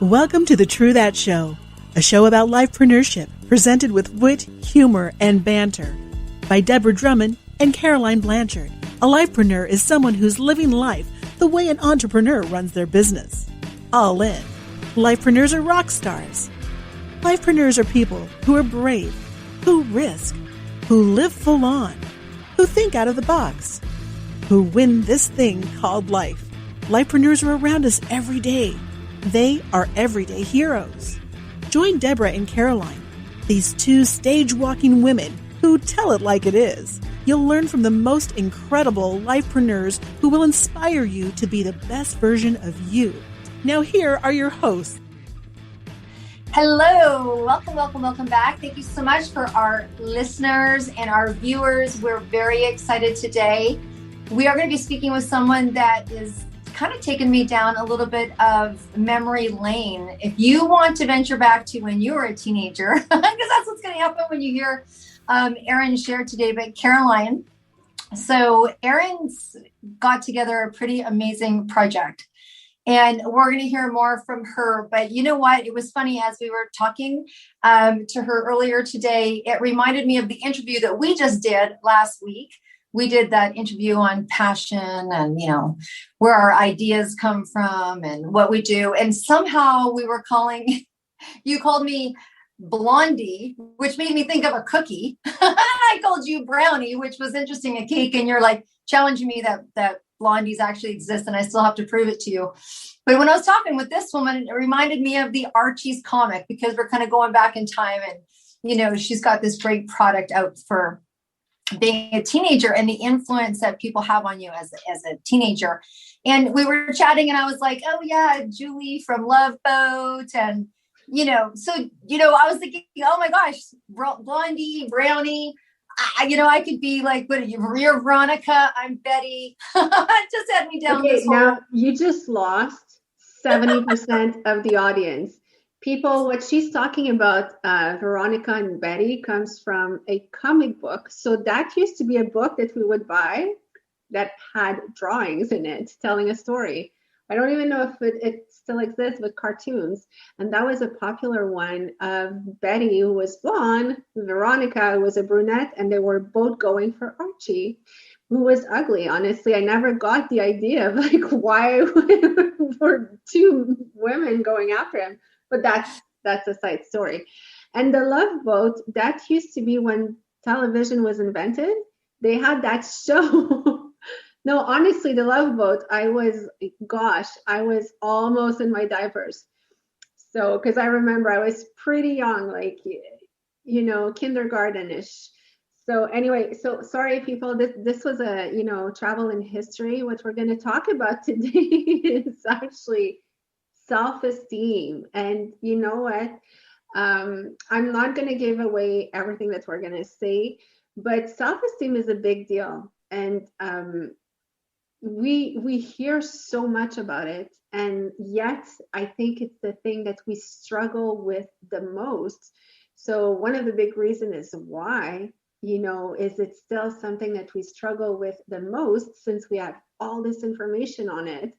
Welcome to the True That Show, a show about lifepreneurship presented with wit, humor, and banter by Deborah Drummond and Caroline Blanchard. A lifepreneur is someone who's living life the way an entrepreneur runs their business. All in. Lifepreneurs are rock stars. Lifepreneurs are people who are brave, who risk, who live full on, who think out of the box, who win this thing called life. Lifepreneurs are around us every day. They are everyday heroes. Join Deborah and Caroline, these two stage-walking women who tell it like it is. You'll learn from the most incredible lifepreneurs who will inspire you to be the best version of you. Now here are your hosts. Hello, welcome back. Thank you so much for our listeners and our viewers. We're very excited today. We are going to be speaking with someone that is kind of taken me down a little bit of memory lane. If you want to venture back to when you were a teenager, because that's what's going to happen when you hear Erin share today, but Caroline. So Erin's got together a pretty amazing project, and we're going to hear more from her. But you know what? It was funny as we were talking to her earlier today. It reminded me of the interview that we just did last week. We did that interview on passion and, where our ideas come from and what we do. And somehow we were you called me Blondie, which made me think of a cookie. I called you Brownie, which was interesting, a cake. And you're like challenging me that Blondies actually exist. And I still have to prove it to you. But when I was talking with this woman, it reminded me of the Archie's comic, because we're kind of going back in time. And, she's got this great product out for being a teenager and the influence that people have on you as a teenager. And we were chatting and I was like, oh yeah, Julie from Love Boat. And, I was thinking, oh my gosh, Blondie, Brownie, I could be like, you're Veronica, I'm Betty. Just had me down this now you just lost 70% of the audience. People, what she's talking about, Veronica and Betty, comes from a comic book. So that used to be a book that we would buy that had drawings in it telling a story. I don't even know if it still exists with cartoons. And that was a popular one of Betty, who was blonde, Veronica, who was a brunette, and they were both going for Archie, who was ugly. Honestly, I never got the idea of why were two women going after him. But that's a side story. And the Love Boat, that used to be when television was invented. They had that show. No, honestly, the Love Boat, I was almost in my diapers. So, because I remember I was pretty young, kindergarten-ish. So anyway, so sorry, people, this was a, travel in history. What we're going to talk about today is actually self-esteem. And you know what? I'm not going to give away everything that we're going to say, but self-esteem is a big deal. And we hear so much about it. And yet I think it's the thing that we struggle with the most. So one of the big reasons is why, is it still something that we struggle with the most, since we have all this information on it?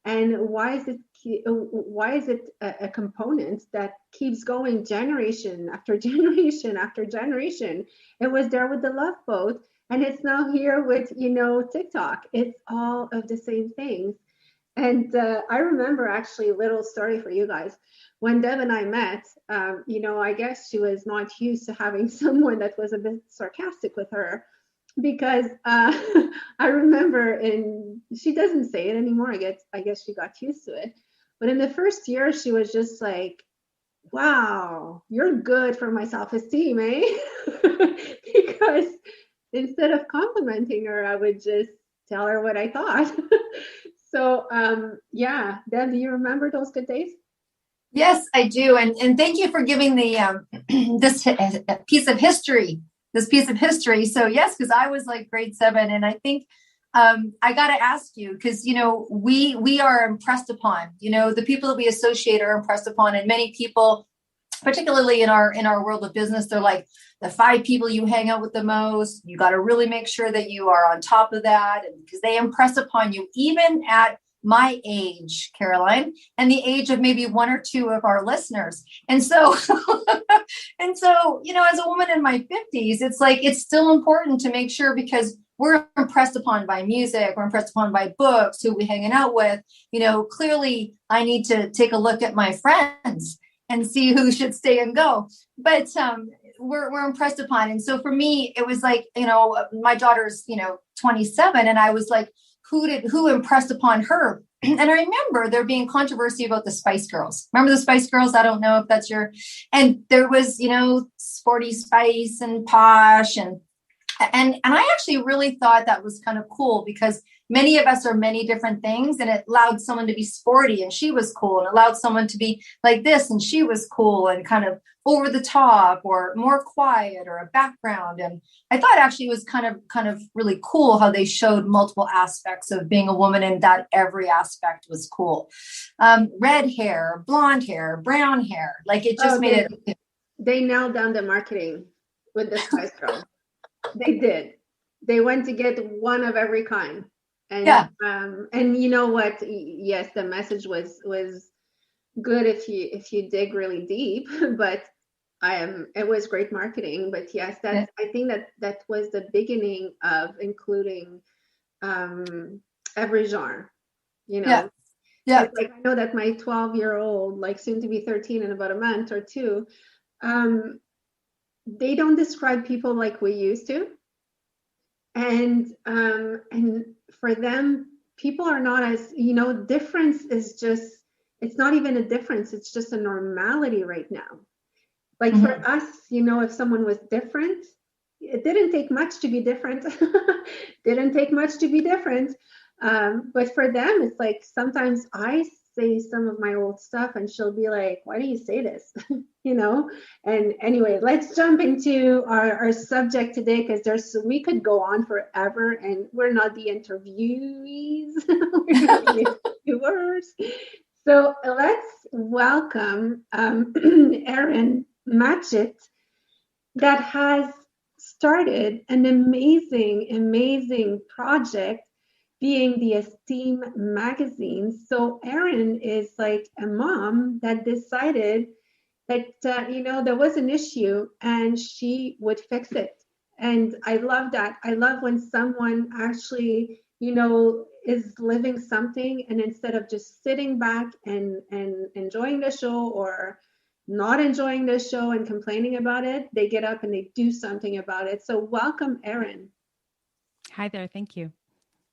And why is it a component that keeps going generation after generation after generation? It was there with the Love Boat, and it's now here with, TikTok. It's all of the same things. And I remember, actually, a little story for you guys. When Deb and I met, I guess she was not used to having someone that was a bit sarcastic with her. Because I remember, and she doesn't say it anymore. I guess she got used to it. But in the first year, she was just like, wow, you're good for my self-esteem, eh? Because instead of complimenting her, I would just tell her what I thought. So, Deb, do you remember those good days? Yes, I do. And thank you for giving the this piece of history. So yes, because I was like grade 7, and I think I got to ask you, because we are impressed upon, the people that we associate are impressed upon, and many people, particularly in our world of business, they're like, the 5 people you hang out with the most, you got to really make sure that you are on top of that, and because they impress upon you even at my age, Caroline, and the age of maybe one or two of our listeners. And so, as a woman in my 50s, it's like, it's still important to make sure, because we're impressed upon by music, we're impressed upon by books, who we hanging out with. Clearly I need to take a look at my friends and see who should stay and go. But we're impressed upon. And so for me, it was like, my daughter's, 27. And I was like, who impressed upon her? And I remember there being controversy about the Spice Girls. Remember the Spice Girls? I don't know if that's and there was, Sporty Spice and Posh and I actually really thought that was kind of cool, because many of us are many different things, and it allowed someone to be sporty and she was cool, and allowed someone to be like this and she was cool, and kind of over the top or more quiet or a background. And I thought actually it was kind of really cool how they showed multiple aspects of being a woman, and that every aspect was cool. Red hair, blonde hair, brown hair, like it just made it. They nailed down the marketing with the Spice Girls. They did. They went to get one of every kind. And and you know what? Yes, the message was good if you dig really deep, but it was great marketing. But yes, I think that was the beginning of including every genre. Yeah. Like, I know that my 12-year-old, like soon to be 13 in about a month or two, they don't describe people like we used to. And for them, people are not as, difference is just, it's not even a difference. It's just a normality right now. Like for us, if someone was different, it didn't take much to be different. But for them, it's like, sometimes I say some of my old stuff and she'll be like, why do you say this? And anyway, let's jump into our subject today, because we could go on forever, and we're not the interviewees, we're not the interviewers. So let's welcome Erin Matchette, that has started an amazing project, being the Esteem Magazine. So Erin is like a mom that decided that, there was an issue and she would fix it. And I love that. I love when someone actually, is living something, and instead of just sitting back and enjoying the show, or not enjoying the show and complaining about it, they get up and they do something about it. So welcome, Erin. Hi there. Thank you.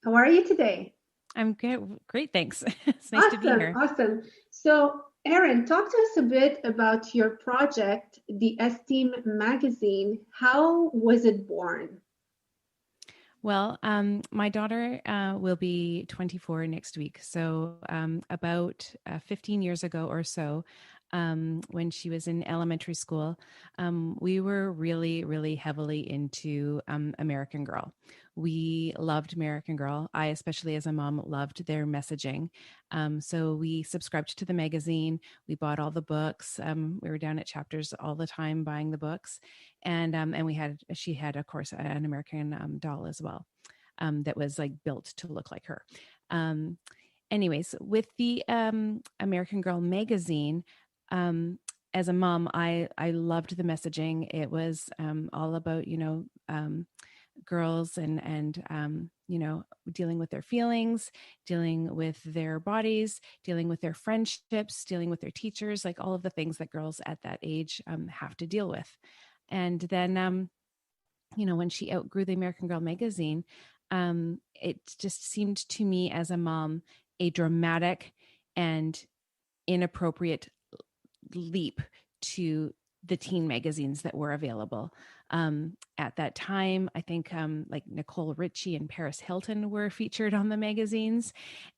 How are you today? I'm good. Great. Thanks. It's nice to be here. Awesome. So Erin, talk to us a bit about your project, the Esteem Magazine. How was it born? Well, my daughter will be 24 next week. So about 15 years ago or so, when she was in elementary school, we were really, really heavily into American Girl. We loved American Girl. I, especially as a mom, loved their messaging. So we subscribed to the magazine. We bought all the books. We were down at Chapters all the time buying the books. And she had, of course, an American doll as well, that was like built to look like her. Anyways, with the American Girl magazine, as a mom, I loved the messaging. It was all about, girls and dealing with their feelings, dealing with their bodies, dealing with their friendships, dealing with their teachers, like all of the things that girls at that age have to deal with. And then, when she outgrew the American Girl magazine, it just seemed to me as a mom a dramatic and inappropriate leap to the teen magazines that were available. At that time, I think like Nicole Richie and Paris Hilton were featured on the magazines.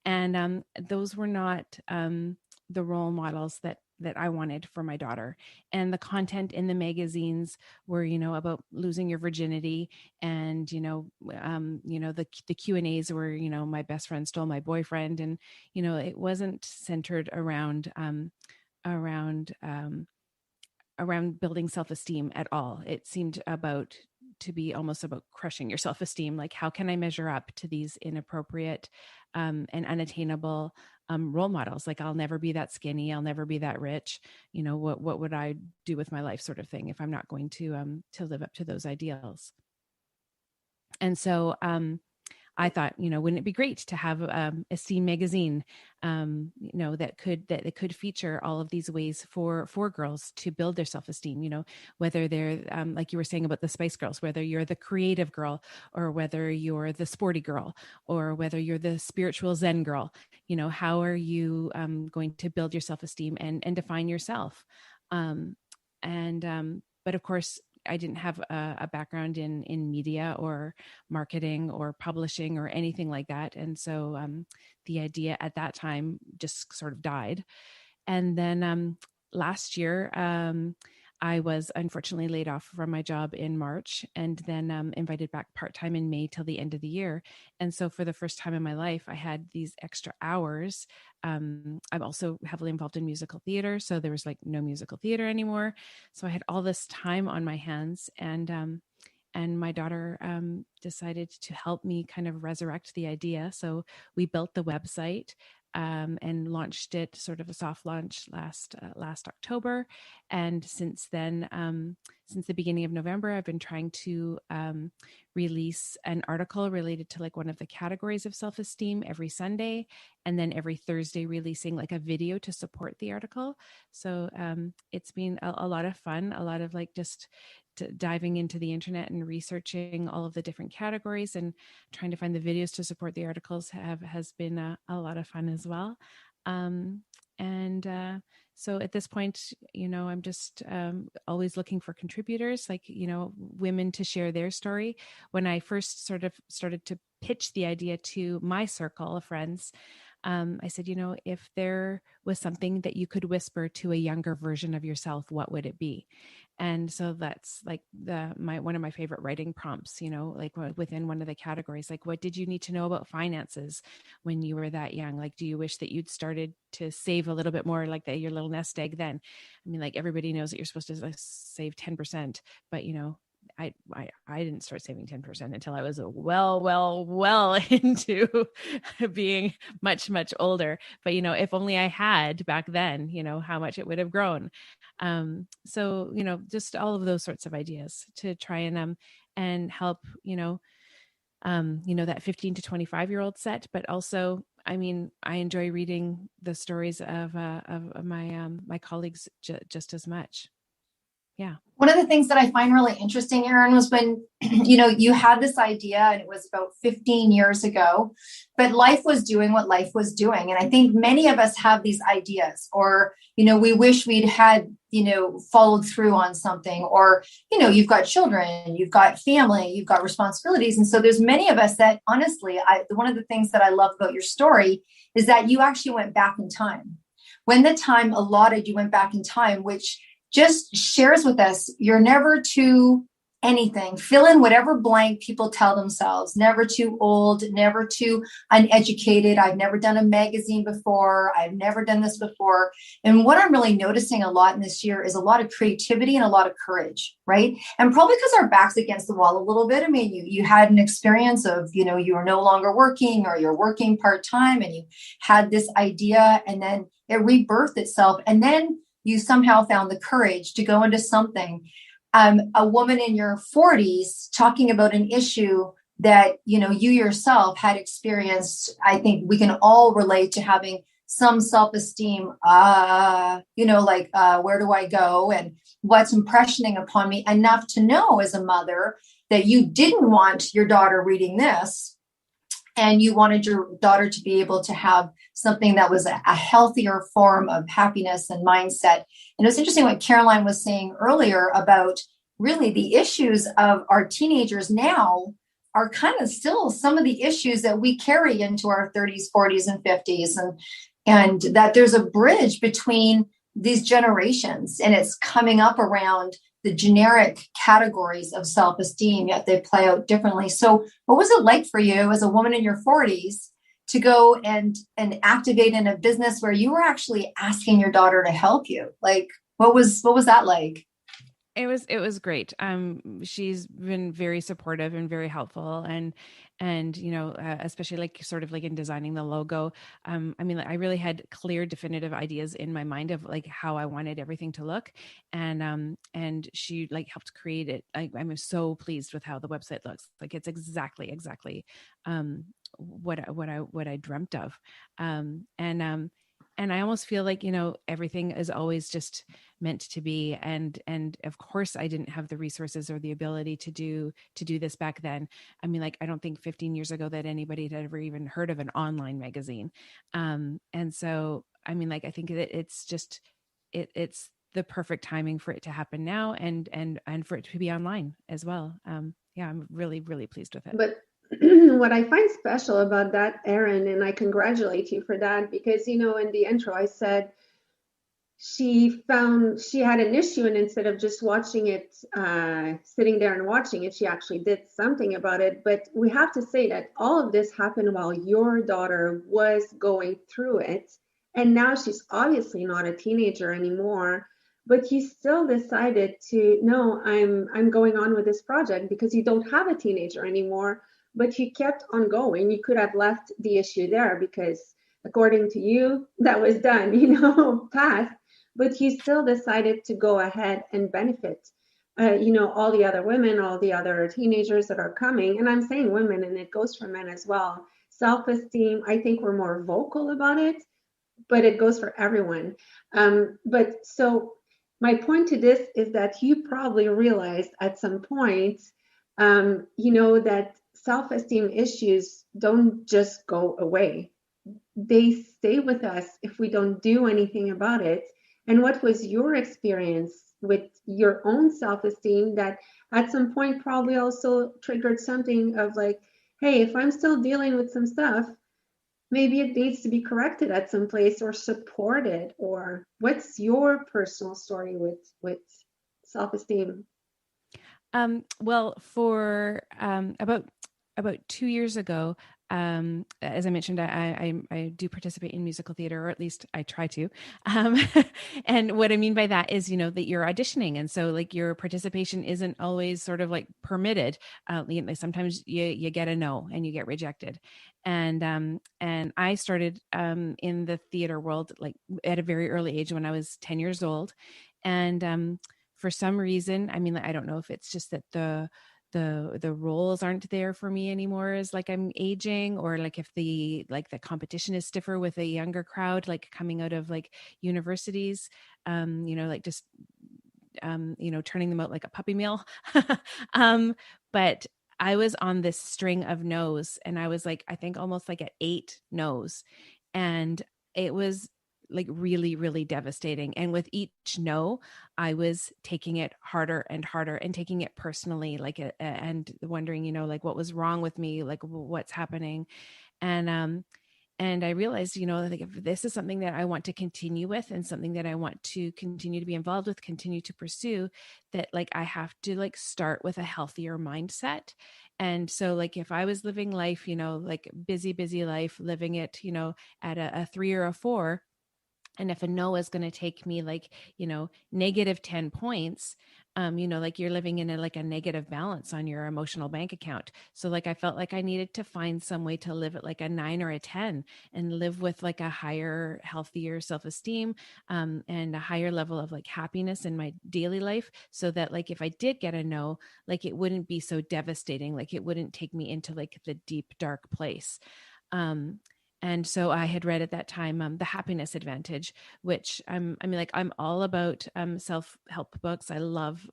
And those were not the role models that I wanted for my daughter. And the content in the magazines were, about losing your virginity, and, the Q&As were, my best friend stole my boyfriend. And, it wasn't centered around building self-esteem at all. It seemed about to be almost about crushing your self-esteem. Like, how can I measure up to these inappropriate and unattainable role models? Like, I'll never be that skinny. I'll never be that rich. What would I do with my life, sort of thing, if I'm not going to live up to those ideals? And so, I thought, wouldn't it be great to have Esteem Magazine, that could feature all of these ways for girls to build their self-esteem, whether they're, like you were saying about the Spice Girls, whether you're the creative girl, or whether you're the sporty girl, or whether you're the spiritual Zen girl. How are you going to build your self-esteem and define yourself? But of course, I didn't have a background in media or marketing or publishing or anything like that. And so the idea at that time just sort of died. And then last year, I was unfortunately laid off from my job in March, and then invited back part-time in May till the end of the year. And so for the first time in my life, I had these extra hours. I'm also heavily involved in musical theater, so there was like no musical theater anymore. So I had all this time on my hands, and my daughter decided to help me kind of resurrect the idea. So we built the website and launched it, sort of a soft launch last October. And since then, since the beginning of November, I've been trying to release an article related to like one of the categories of self-esteem every Sunday, and then every Thursday releasing like a video to support the article. So it's been a lot of fun, a lot of like just diving into the internet and researching all of the different categories and trying to find the videos to support the articles has been a lot of fun as well. So at this point, I'm just always looking for contributors, like, women to share their story. When I first sort of started to pitch the idea to my circle of friends, I said, if there was something that you could whisper to a younger version of yourself, what would it be? And so that's like one of my favorite writing prompts, like within one of the categories, like, what did you need to know about finances when you were that young? Like, do you wish that you'd started to save a little bit more, like your little nest egg then? I mean, like, everybody knows that you're supposed to save 10%, but I didn't start saving 10% until I was well into being much, much older. But, if only I had back then, how much it would have grown. So, just all of those sorts of ideas to try and help, that 15 to 25-year-old set, but also, I mean, I enjoy reading the stories of my colleagues just as much. Yeah. One of the things that I find really interesting, Erin, was when, you had this idea, and it was about 15 years ago, but life was doing what life was doing. And I think many of us have these ideas, or, we wish we'd had, followed through on something, or, you've got children, you've got family, you've got responsibilities. And so there's many of us that, honestly, one of the things that I love about your story is that you actually went back in time. When the time allotted, you went back in time, which just shares with us, you're never too anything. Fill in whatever blank people tell themselves. Never too old, never too uneducated. I've never done a magazine before. I've never done this before. And what I'm really noticing a lot in this year is a lot of creativity and a lot of courage, right? And probably because our back's against the wall a little bit. I mean, you had an experience of, you were no longer working, or you're working part-time, and you had this idea, and then it rebirthed itself. And then you somehow found the courage to go into something. A woman in your 40s talking about an issue that, you yourself had experienced. I think we can all relate to having some self-esteem, where do I go and what's impressioning upon me, enough to know as a mother that you didn't want your daughter reading this, and you wanted your daughter to be able to have something that was a healthier form of happiness and mindset. And it was interesting what Caroline was saying earlier about really the issues of our teenagers now are kind of still some of the issues that we carry into our 30s, 40s, and 50s. And that there's a bridge between these generations, and it's coming up around the generic categories of self-esteem, yet they play out differently. So what was it like for you as a woman in your 40s to go and activate in a business where you were actually asking your daughter to help you? Like, what was that like? It was great. She's been very supportive and very helpful, and especially like sort of like in designing the logo. I mean, like, I really had clear, definitive ideas in my mind of like how I wanted everything to look, and she like helped create it. I'm so pleased with how the website looks. Like it's exactly what I dreamt of, and I almost feel like everything is always just meant to be, and of course I didn't have the resources or the ability to do this back then. I mean, like, I don't think 15 years ago that anybody had ever even heard of an online magazine. And so I mean, like, I think that it's just it's the perfect timing for it to happen now, and for it to be online as well. Yeah, I'm really pleased with it. But what I find special about that, Erin, and I congratulate you for that, because, in the intro, I said she found she had an issue, and instead of just watching it, sitting there and watching it, she actually did something about it. But we have to say that all of this happened while your daughter was going through it. And now she's obviously not a teenager anymore, but you still decided to, no, I'm going on with this project because you don't have a teenager anymore, but you kept on going. You could have left the issue there because according to you, that was done, past, but you still decided to go ahead and benefit, all the other women, all the other teenagers that are coming. And I'm saying women, and it goes for men as well. Self-esteem, I think we're more vocal about it, but it goes for everyone. But so my point to this is that you probably realized at some point, that self-esteem issues don't just go away. They stay with us if we don't do anything about it. And what was your experience with your own self-esteem that at some point probably also triggered something of like, hey, if I'm still dealing with some stuff, maybe it needs to be corrected at some place or supported? Or what's your personal story with self-esteem? Well, for about 2 years ago, as I mentioned, I do participate in musical theater, or at least I try to. And what I mean by that is, that you're auditioning, and so like your participation isn't always sort of like permitted. Sometimes you get a no and you get rejected, and I started in the theater world like at a very early age when I was 10 years old, and for some reason, I mean, I don't know if it's just that the roles aren't there for me anymore as like I'm aging, or like if the competition is stiffer with a younger crowd, like coming out of like universities, like just turning them out like a puppy mill. But I was on this string of no's, and I was like, I think almost like at 8 no's, and it was like really devastating. And with each no, I was taking it harder and harder and taking it personally, like and wondering, like what was wrong with me, like what's happening. And I realized, like if this is something that I want to continue with and something that I want to continue to be involved with, continue to pursue, that like I have to like start with a healthier mindset. And so like if I was living life, like busy life, living it, at a 3 or a 4, and if a no is going to take me like, negative 10 points, like you're living in a negative balance on your emotional bank account. So like, I felt like I needed to find some way to live at like a 9 or a 10 and live with like a higher, healthier self-esteem, and a higher level of like happiness in my daily life. So that like, if I did get a no, like it wouldn't be so devastating. Like it wouldn't take me into like the deep, dark place. And so I had read at that time, The Happiness Advantage, which I'm all about self-help books. I love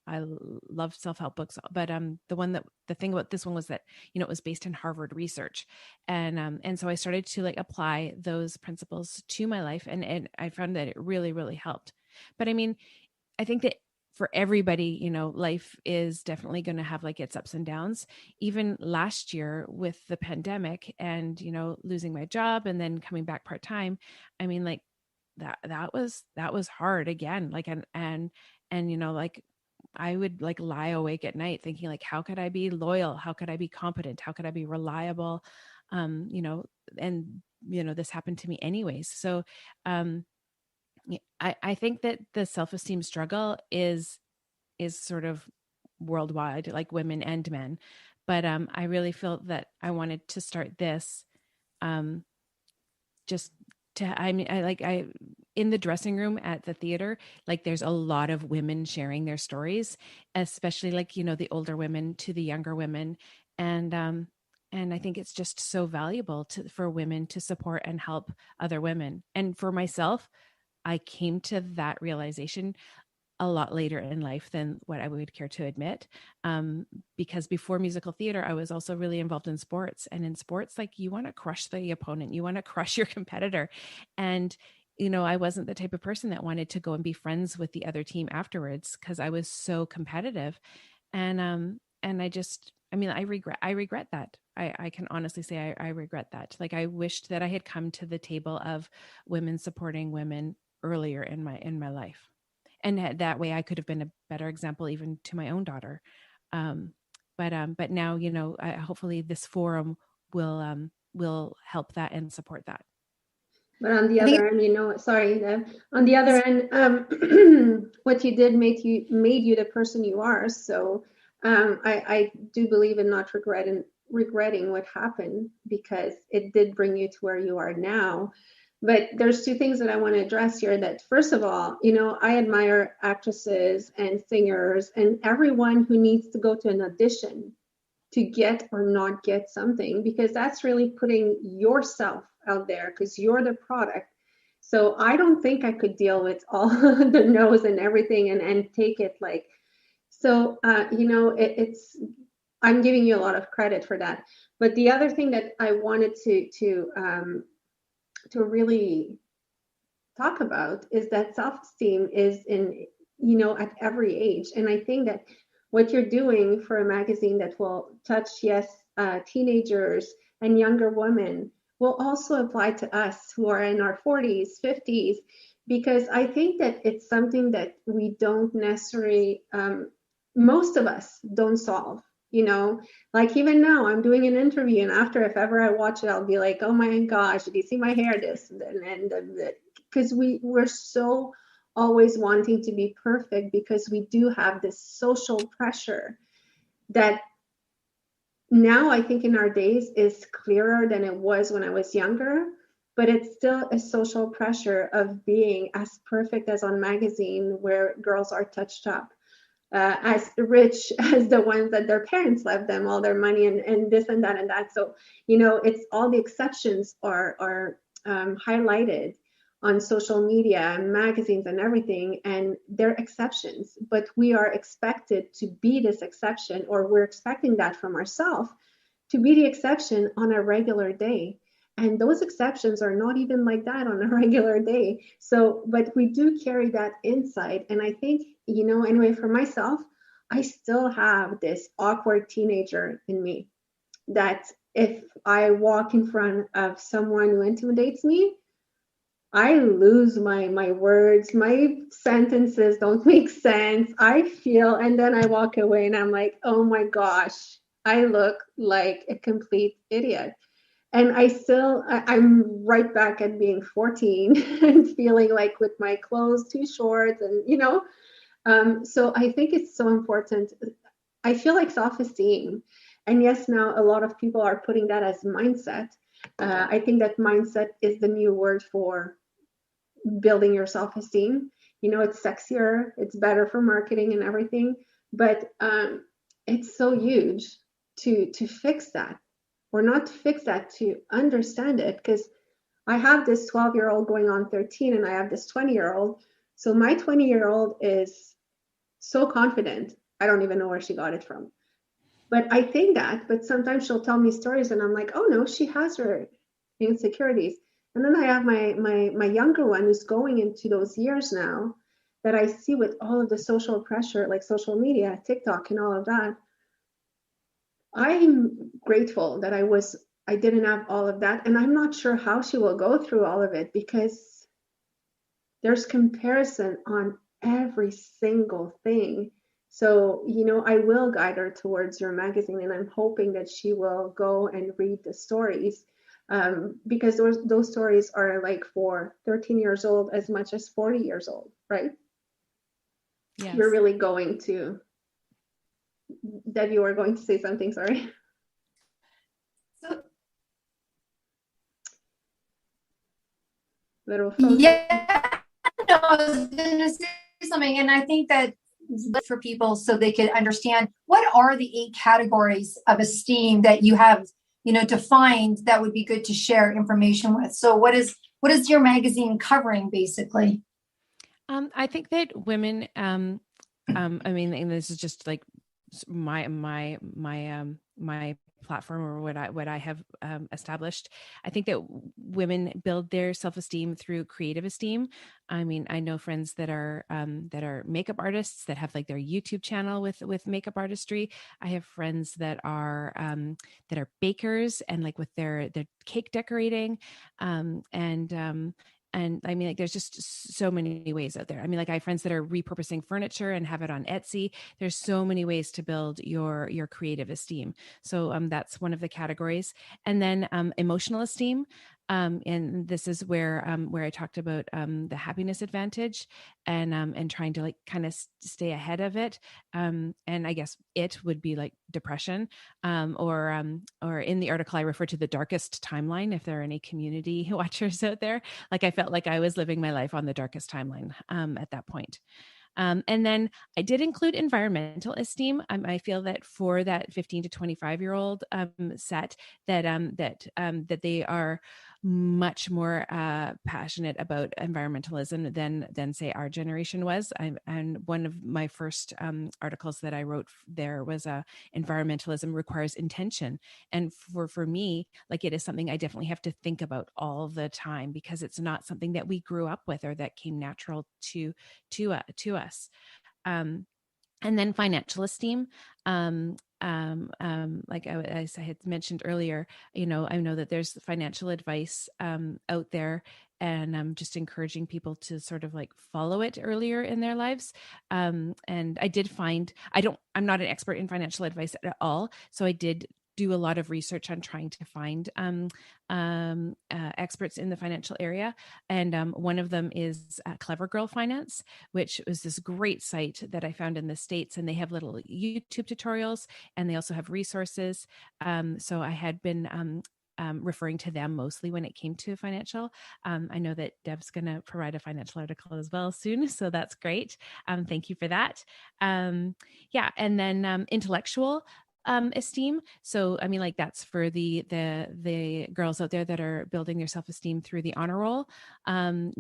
self-help books, but the thing about this one was that, it was based in Harvard research. And so I started to like apply those principles to my life, and I found that it really helped. But I mean, I think that for everybody, life is definitely going to have like its ups and downs. Even last year with the pandemic and, losing my job and then coming back part-time, I mean, like that was hard again. Like, and like I would like lie awake at night thinking like, how could I be loyal? How could I be competent? How could I be reliable? And this happened to me anyways. So, I think that the self-esteem struggle is is sort of worldwide, like women and men. But I really felt that I wanted to start this just to, I mean, I in the dressing room at the theater, like there's a lot of women sharing their stories, especially like, you know, the older women to the younger women. And I think it's just so valuable for women to support and help other women. And for myself, I came to that realization a lot later in life than what I would care to admit. Because before musical theater, I was also really involved in sports. And in sports, like you want to crush the opponent, you want to crush your competitor. And, you know, I wasn't the type of person that wanted to go and be friends with the other team afterwards because I was so competitive. And I mean, I regret that. I can honestly say I regret that. Like I wished that I had come to the table of women supporting women earlier in my life. And that way I could have been a better example even to my own daughter. But now, you know, hopefully this forum will help that and support that. But on the other end, you know, sorry, on the other end, what you did made you the person you are. So I do believe in not regretting what happened, because it did bring you to where you are now. But there's two things that I want to address here. That first of all, you know, I admire actresses and singers and everyone who needs to go to an audition to get or not get something, because that's really putting yourself out there, because you're the product. So I don't think I could deal with all the no's and everything and take it like, so, you know, it's, I'm giving you a lot of credit for that. But the other thing that I wanted to really talk about is that self-esteem is in, you know, at every age. And I think that what you're doing for a magazine that will touch, yes, teenagers and younger women will also apply to us who are in our 40s, 50s, because I think that it's something that we don't necessarily, most of us don't solve. You know, like even now I'm doing an interview, and after, if ever I watch it, I'll be like, oh my gosh, did you see my hair? This and because we're so always wanting to be perfect, because we do have this social pressure that now I think in our days is clearer than it was when I was younger, but it's still a social pressure of being as perfect as on magazine, where girls are touched up. As rich as the ones that their parents left them all their money and this and that and that. So, you know, it's all the exceptions are highlighted on social media and magazines and everything, and they're exceptions, but we are expected to be this exception, or we're expecting that from ourselves to be the exception on a regular day. And those exceptions are not even like that on a regular day. So, but we do carry that inside. And I think, you know, anyway, for myself, I still have this awkward teenager in me that if I walk in front of someone who intimidates me, I lose my words, my sentences don't make sense. I feel, and then I walk away and I'm like, oh my gosh, I look like a complete idiot. And I'm right back at being 14 and feeling like with my clothes too short and, you know, so I think it's so important. I feel like self-esteem. And yes, now a lot of people are putting that as mindset. I think that mindset is the new word for building your self-esteem. You know, it's sexier, it's better for marketing and everything, but it's so huge to fix that. Or not to fix that, to understand it, because I have this 12-year-old going on 13 and I have this 20-year-old. So my 20-year-old is so confident. I don't even know where she got it from. But I think that, but sometimes she'll tell me stories and I'm like, oh no, she has her insecurities. And then I have my younger one who's going into those years now that I see with all of the social pressure, like social media, TikTok and all of that. I'm grateful that I didn't have all of that. And I'm not sure how she will go through all of it, because there's comparison on every single thing. So, you know, I will guide her towards your magazine, and I'm hoping that she will go and read the stories, because those stories are like for 13 years old as much as 40 years old, right? Yes. You're really going to, Deb, you were going to say something, sorry. So, Little phone. yeah, no, I was going to say something, and I think that for people so they could understand what are the 8 categories of esteem that you have, defined that would be good to share information with. So what is your magazine covering basically? I think that women, I mean, and this is just like my platform, or what I have established. I think that women build their self-esteem through creative esteem. I mean, I know friends that are makeup artists that have like their YouTube channel with makeup artistry. I have friends that are bakers and like with their cake decorating, and I mean, like, there's just so many ways out there. I mean, like, I have friends that are repurposing furniture and have it on Etsy. There's so many ways to build your creative esteem. So that's one of the categories. And then emotional esteem. And this is where I talked about the happiness advantage and trying to like kind of stay ahead of it. And I guess it would be like depression, or in the article I refer to the darkest timeline. If there are any community watchers out there, like I felt like I was living my life on the darkest timeline at that point. And then I did include environmental esteem. I feel that for that 15 to 25-year-old set, that they are much more passionate about environmentalism than say our generation was. And one of my first articles that I wrote there was environmentalism requires intention. And for me, like, it is something I definitely have to think about all the time, because it's not something that we grew up with or that came natural to us. And then financial esteem. Like I had mentioned earlier, I know that there's financial advice out there, and I'm just encouraging people to sort of like follow it earlier in their lives. And I did find, I'm not an expert in financial advice at all. So I did do a lot of research on trying to find experts in the financial area. And one of them is Clever Girl Finance, which was this great site that I found in the States. And they have little YouTube tutorials, and they also have resources. So I had been referring to them mostly when it came to financial. I know that Deb's going to provide a financial article as well soon, so that's great. Thank you for that. Yeah, and then intellectual esteem. So, I mean, like, that's for the girls out there that are building their self-esteem through the honor roll. And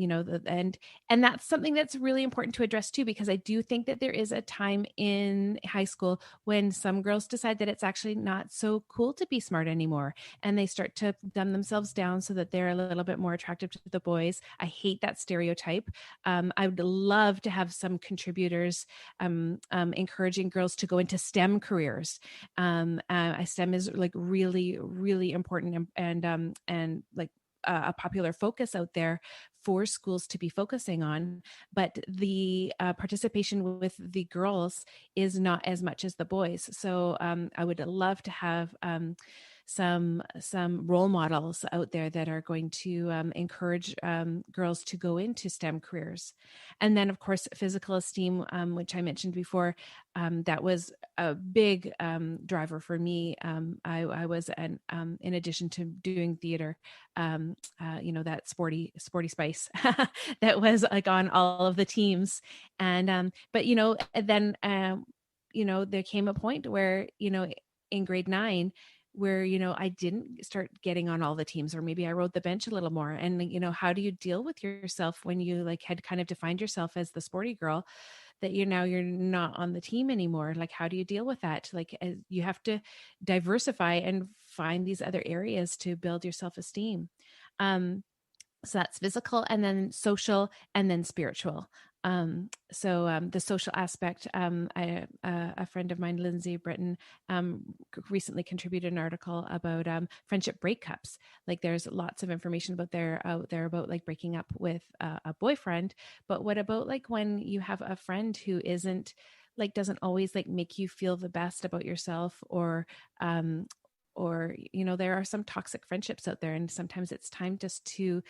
that's something that's really important to address too, because I do think that there is a time in high school when some girls decide that it's actually not so cool to be smart anymore, and they start to dumb themselves down so that they're a little bit more attractive to the boys. I hate that stereotype. I would love to have some contributors encouraging girls to go into STEM careers. STEM is like really, really important, and like a popular focus out there for schools to be focusing on. But the participation with the girls is not as much as the boys. So I would love to have some role models out there that are going to encourage girls to go into STEM careers. And then, of course, physical esteem, which I mentioned before, that was a big driver for me. I was in addition to doing theater, that sporty spice that was like on all of the teams. And but then there came a point where in grade 9 where I didn't start getting on all the teams, or maybe I rode the bench a little more. And how do you deal with yourself when you like had kind of defined yourself as the sporty girl, that you're not on the team anymore? Like, how do you deal with that? Like, you have to diversify and find these other areas to build your self-esteem. So that's physical, and then social, and then spiritual. So the social aspect, a friend of mine, Lindsay Britton, recently contributed an article about friendship breakups. Like, there's lots of information out there about like breaking up with a boyfriend, but what about like when you have a friend who doesn't always like make you feel the best about yourself, or there are some toxic friendships out there, and sometimes it's time just to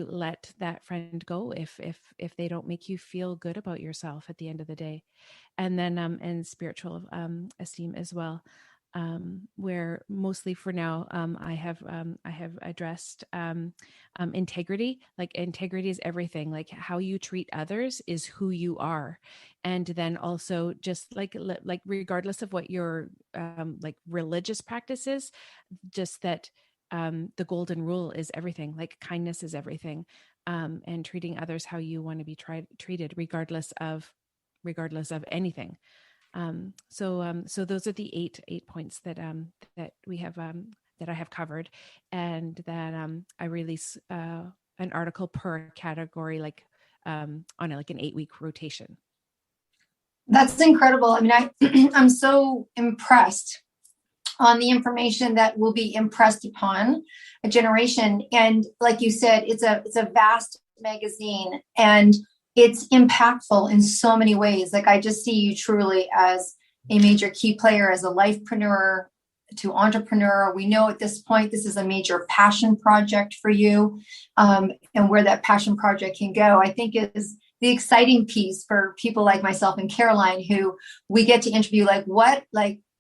let that friend go if they don't make you feel good about yourself at the end of the day. And then and spiritual esteem as well, where mostly for now I have addressed integrity. Like, integrity is everything. Like, how you treat others is who you are. And then also, just like regardless of what your like religious practice is, just that the golden rule is everything. Like, kindness is everything, and treating others how you want to be treated, regardless of anything. So those are the eight points that we have, that I have covered, and that I release an article per category, like on an 8-week rotation. That's incredible. I mean, I'm so impressed on the information that will be impressed upon a generation. And like you said, it's a vast magazine, and it's impactful in so many ways. Like, I just see you truly as a major key player, as a lifepreneur to entrepreneur. We know at this point, this is a major passion project for you, and where that passion project can go, I think, is the exciting piece for people like myself and Caroline, who we get to interview.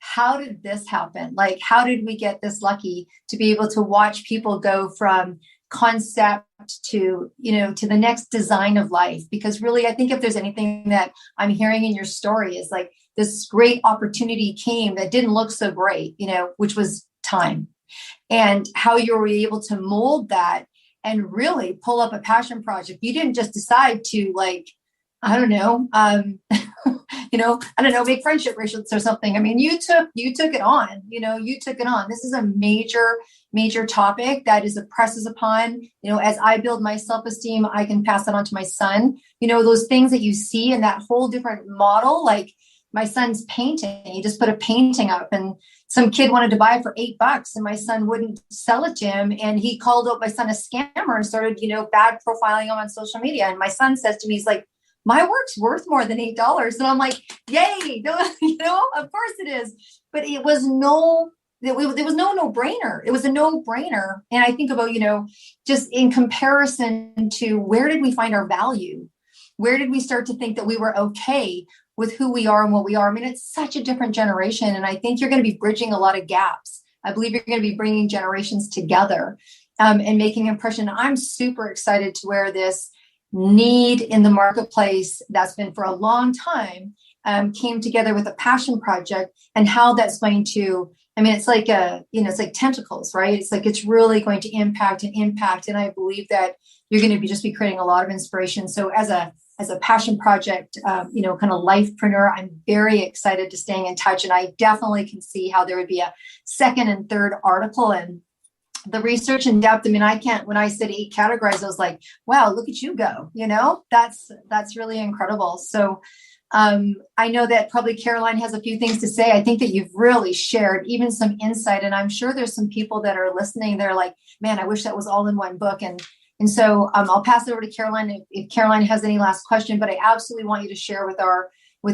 How did this happen? Like, how did we get this lucky to be able to watch people go from concept to the next design of life? Because really, I think if there's anything that I'm hearing in your story, is like, this great opportunity came that didn't look so great, which was time, and how you were able to mold that and really pull up a passion project. You didn't just decide to, like, I don't know, make friendship bracelets or something. I mean, you took it on, you took it on. This is a major, major topic that is presses upon, as I build my self-esteem, I can pass that on to my son. Those things that you see in that whole different model, like my son's painting, he just put a painting up, and some kid wanted to buy it for $8, and my son wouldn't sell it to him. And he called out my son a scammer and started, bad profiling him on social media. And my son says to me, he's like, my work's worth more than $8. And I'm like, yay, of course it is. But it was there was no brainer. It was a no brainer. And I think about, just in comparison to, where did we find our value? Where did we start to think that we were okay with who we are and what we are? I mean, it's such a different generation. And I think you're going to be bridging a lot of gaps. I believe you're going to be bringing generations together and making impression. I'm super excited to where this need in the marketplace that's been for a long time came together with a passion project, and how that's going to, it's like it's like tentacles, right? It's like, it's really going to impact. And I believe that you're going to be creating a lot of inspiration. So as a passion project, kind of lifepreneur, I'm very excited to staying in touch. And I definitely can see how there would be a second and third article, and the research in depth. I mean, when I said 8 categories, I was like, wow, look at you go, that's really incredible. So I know that probably Caroline has a few things to say. I think that you've really shared even some insight, and I'm sure there's some people that are listening. They're like, man, I wish that was all in one book. And so I'll pass it over to Caroline if Caroline has any last question, but I absolutely want you to share with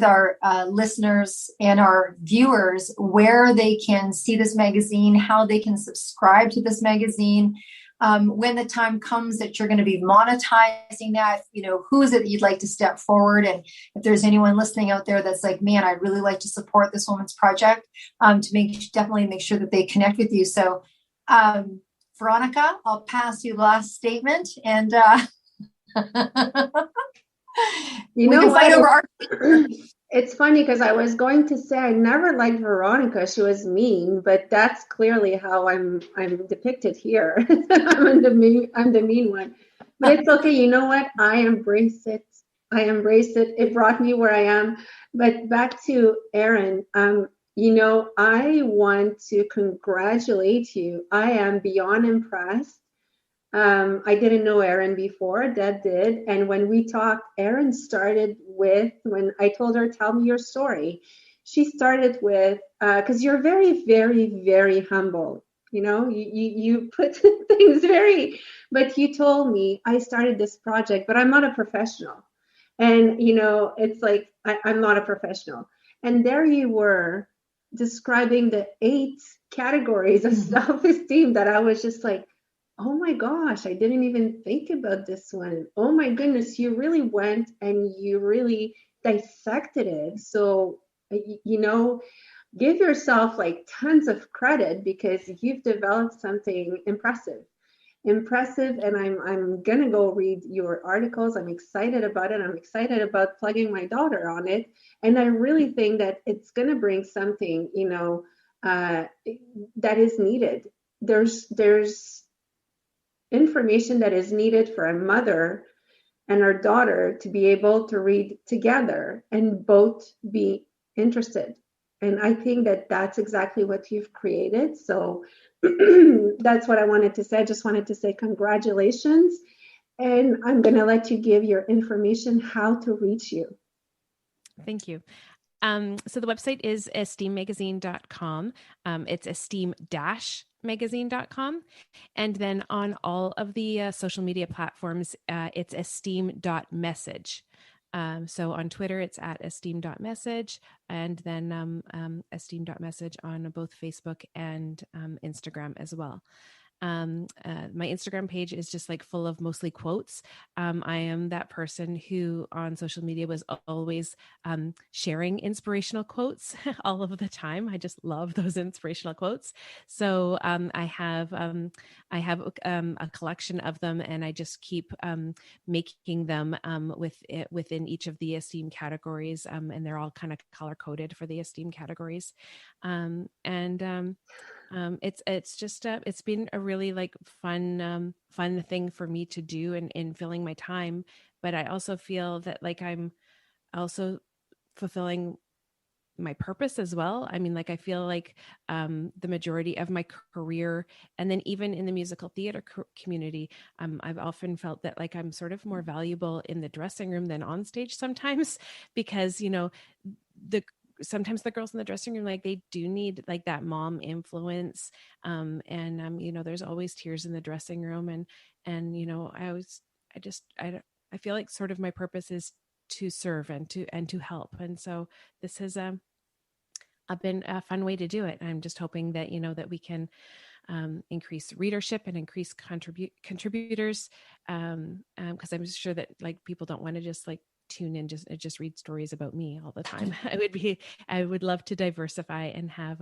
our listeners and our viewers where they can see this magazine, how they can subscribe to this magazine, when the time comes that you're going to be monetizing that, who is it that you'd like to step forward? And if there's anyone listening out there that's like, man, I'd really like to support this woman's project, to definitely make sure that they connect with you. So, Veronica, I'll pass you the last statement, and we can fight over It's funny because I was going to say I never liked Veronica. She was mean, but that's clearly how I'm depicted here. I'm the mean one. But it's okay. You know what? I embrace it. It brought me where I am. But back to Erin, I want to congratulate you. I am beyond impressed. I didn't know Erin before, Deb did. And when we talked, Erin started with, when I told her, tell me your story, she started with, because you're very, very, very humble. You put things but you told me, I started this project, but I'm not a professional. And, it's like, I'm not a professional. And there you were describing the 8 categories of self-esteem that I was just like, oh my gosh, I didn't even think about this one. Oh my goodness, you really went and you really dissected it. So, give yourself like tons of credit because you've developed something impressive. And I'm gonna go read your articles. I'm excited about it. I'm excited about plugging my daughter on it. And I really think that it's gonna bring something, that is needed. There's information that is needed for a mother and her daughter to be able to read together and both be interested. And I think that that's exactly what you've created. So that's what I wanted to say. I just wanted to say congratulations. And I'm going to let you give your information, how to reach you. Thank you. So the website is esteemmagazine.com. It's esteem-magazine.com. And then on all of the social media platforms, it's esteem.message. So on Twitter, it's at esteem.message, and then esteem.message on both Facebook and Instagram as well. My Instagram page is just like full of mostly quotes. I am that person who on social media was always sharing inspirational quotes all of the time. I just love those inspirational quotes. So I have a collection of them, and I just keep making them within each of the esteem categories, and they're all kind of color coded for the esteem categories. It's been a really like fun thing for me to do in filling my time. But I also feel that like I'm also fulfilling my purpose as well. I mean, like, I feel like the majority of my career, and then even in the musical theater community, I've often felt that like I'm sort of more valuable in the dressing room than on stage sometimes, because, sometimes the girls in the dressing room, like, they do need like that mom influence. There's always tears in the dressing room. And I feel like sort of my purpose is to serve and to help. And so this has been a fun way to do it. I'm just hoping that, that we can increase readership and increase contributors. Because I'm sure that like people don't want to just like tune in, just read stories about me all the time. I would love to diversify and have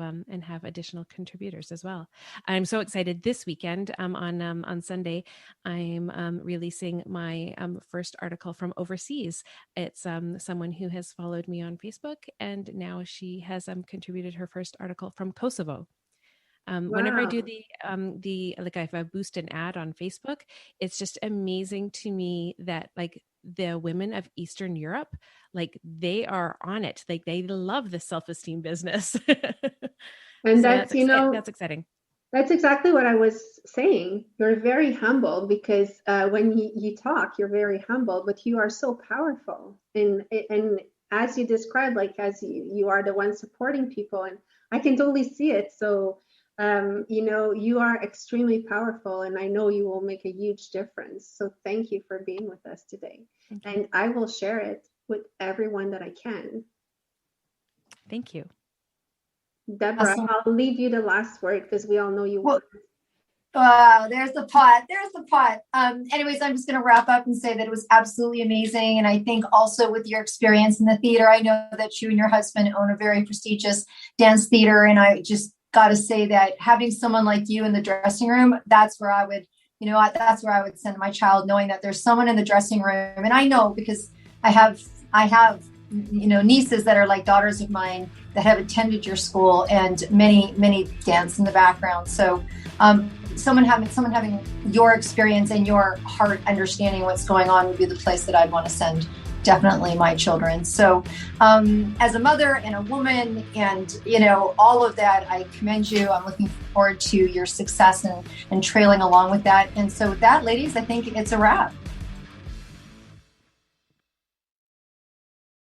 additional contributors as well. I'm so excited. This weekend, on Sunday, I'm releasing my first article from overseas. It's someone who has followed me on Facebook, and now she has contributed her first article from Kosovo. Whenever I do if I boost an ad on Facebook, it's just amazing to me that like the women of Eastern Europe, like they are on it. Like they love the self-esteem business. And so that's exciting. That's exactly what I was saying. You're very humble because when you talk, you're very humble, but you are so powerful. And as you described, like as you are the one supporting people, and I can totally see it. So you are extremely powerful, and I know you will make a huge difference. So thank you for being with us today. And I will share it with everyone that I can. Thank you. Deborah, awesome. I'll leave you the last word because we all know you want. Wow, there's the pot. Anyways, I'm just going to wrap up and say that it was absolutely amazing. And I think also with your experience in the theater, I know that you and your husband own a very prestigious dance theater. And I just got to say that having someone like you in the dressing room, that's where I would send my child, knowing that there's someone in the dressing room. And I know because I have nieces that are like daughters of mine that have attended your school, and many dance in the background. So someone having your experience and your heart understanding what's going on would be the place that I'd want to send definitely my children. So as a mother and a woman and, all of that, I commend you. I'm looking forward to your success and trailing along with that. And so with that, ladies, I think it's a wrap.